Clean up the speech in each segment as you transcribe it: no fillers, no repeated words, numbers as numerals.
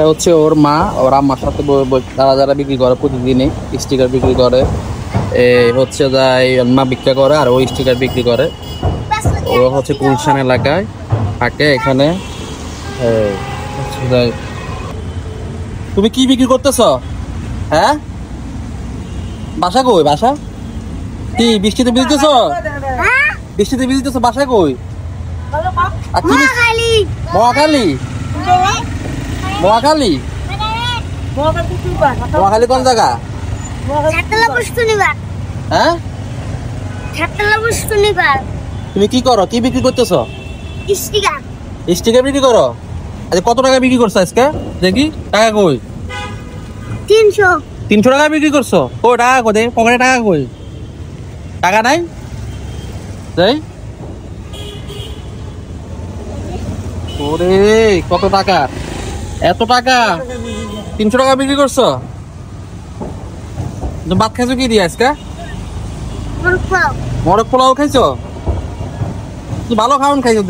হচ্ছে ওর মা ওর আম্মার সাথে তারা যারা বিক্রি করে প্রতিদিনই স্টিকার বিক্রি করে হচ্ছে যাই মা বিক্রি করে আর ওই স্টিকার বিক্রি করে। ও হচ্ছে গুলশান এলাকায় থাকে এখানে। তুমি কি বিক্রি করতেছ? হ্যাঁ, বাসা কই? বাসা কি বৃষ্টিতে ভিজতেছ? বৃষ্টিতে ভিজতেছ? বাসা কই? মহাখালী। মহাখালী? মহাখালী কোন জায়গা? হ্যাঁ, তুমি কি করো? কি বিক্রি করতেছ? স্টিকার বিক্রি করো? আচ্ছা, কত টাকা বিক্রি করছো আজকে? দেখি টাকা কই? 300 টাকা বিক্রি করছো? ও টাকা কই? পকেটে টাকা কই? টাকা নাই? তাই ওরে কত টাকা? এত টাকা? 300 টাকা বিক্রি করছো? ভাত খাইছো কি দিয়ে আজকে? মরক পোলাও খাইছো? ভালো খাওয়ান খাইছো।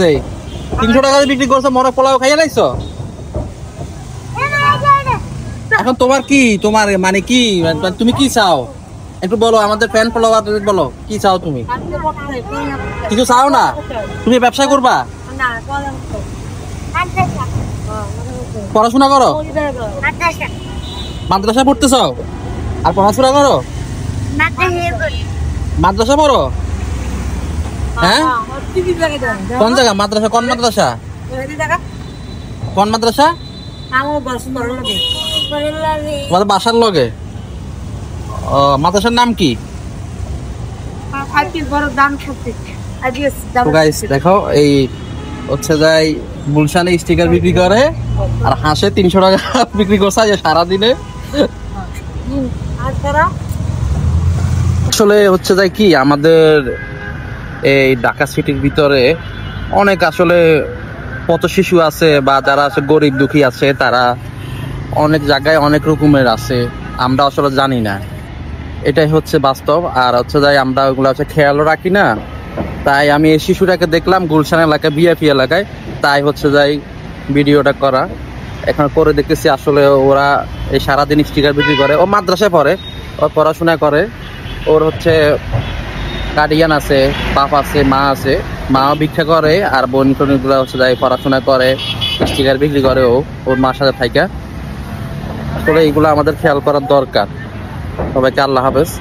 300 টাকা বিক্রি করছো, মরক পোলাও খাইয়ে লাইছো। এখন তোমার কি, তোমার মানে কি, তুমি কি চাও একটু বলো, আমাদের ফ্যান ফলোয়ার বলো কি চাও তুমি? কিছু চাও না? তুমি ব্যবসা করবা? পড়াশোনা করো? মাদ্রাসা পড়তেছ? আর পড়াশোনা করো? মাদ্রাসা পড়ো? হ্যাঁ, কোন জায়গা মাদ্রাসা? কোন মাদ্রাসা? কোন মাদ্রাসা? তোমাদের বাসার লগে? মাদ্রাসার নাম কি? দেখো এই হচ্ছে যাই গুলশানে স্টিকার বিক্রি করে আর হাঁসে 300 টাকা বিক্রি করছে সারাদিনে। আসলে হচ্ছে যাই কি, আমাদের এই ঢাকা সিটির ভিতরে অনেক আসলে পথ শিশু আছে বা যারা আছে গরিব দুঃখী আছে, তারা অনেক জায়গায় অনেক রকমের আছে, আমরা আসলে জানি না। এটাই হচ্ছে বাস্তব। আর হচ্ছে যাই আমরা ওগুলো হচ্ছে খেয়ালও রাখি না। তাই আমি এই শিশুটাকে দেখলাম গুলশান এলাকায়, বিআইপি এলাকায়, তাই হচ্ছে যাই ভিডিওটা করা। এখন করে দেখতেছি আসলে ওরা এই সারাদিন স্টিকার বিক্রি করে। ও মাদ্রাসায় পড়ে, ও পড়াশোনা করে, ওর হচ্ছে গার্ডিয়ান আছে, বাপ আছে, মা আছে, মাও ভিক্ষা করে আর বোন টোনগুলো হচ্ছে যাই পড়াশোনা করে, স্টিকার বিক্রি করে ওর মার সাথে থাইকা। আসলে এইগুলো আমাদের খেয়াল করার দরকার। সবাইকে আল্লাহ হাফেজ।